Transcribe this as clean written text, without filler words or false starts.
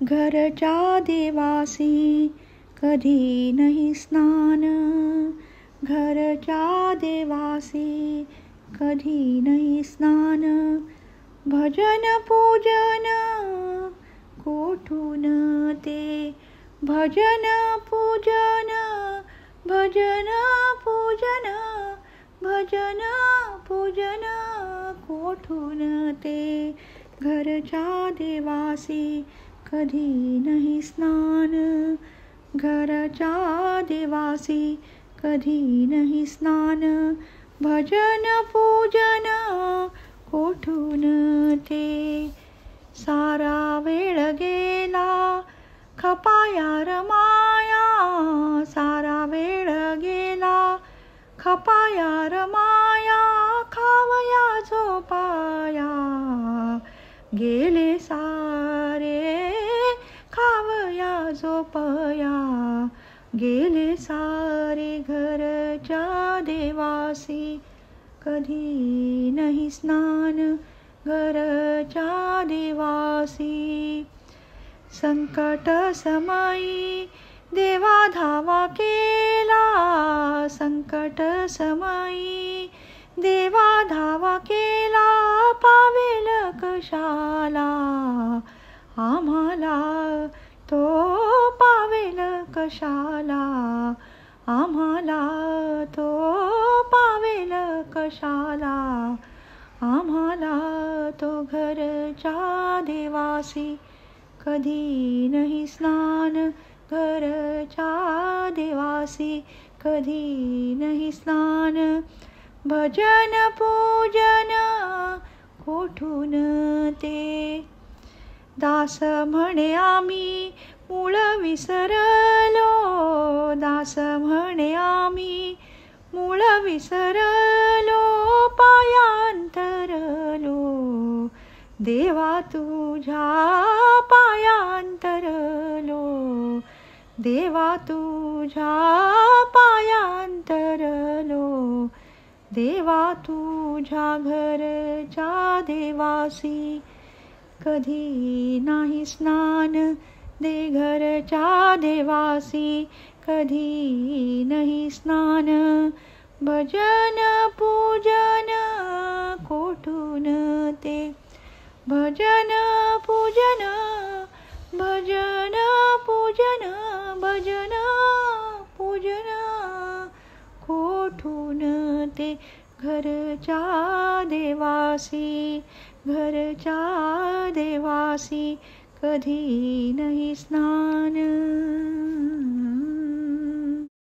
घरच्या देवासी कधी नाही स्नान, घरच्या देवासी कधी नाही स्नान. भजन पूजन कोठून ते, भजन पूजन, भजन पूजन, भजन पूजन कोठून ते. घरच्या देवासी कधी नाही स्नान, घरच्या देवासी कधी नाही स्नान. भजन पूजन कोठून ते. सारा वेळ गेला खपाया रमाया, सारा वेळ गेला खपाया रमाया. खावया झोपाया गेले सारे, खावया झोपया गेले सारे. घरच्या देवासी कधी नाही स्नान, घरच्या देवासी. संकट समयी देवा धावा केला, संकट समयी देवा धावा केला. पावेल कशाला आम्हाला तो, पावेल कशाला आम्हाला तो, पावेल कशाला आम्हाला तो. घरच्या देवासी कधी नाही स्नान, घरच्या देवासी कधी नाही स्नान. भजन पूजन कोठून ते. दास म्हणे आम्ही मूळ विसरलो, दास म्हणे आम्ही मूळ विसरलो. पायांतरलो देवा तुझ्या, पायांतरलो देवा तुझ्या, पायांतरलो देवा तुझ्या. घरच्या देवासी कधी नाही स्नान, दे घरच्या देवासी कधी नाही स्नान. भजन पूजन कोठून ते, भजन पूजन, भजन पूजन, भजन पूजन कोठून ते. घरच्या देवासी, घरच्या देवासी कधी नाही स्नान.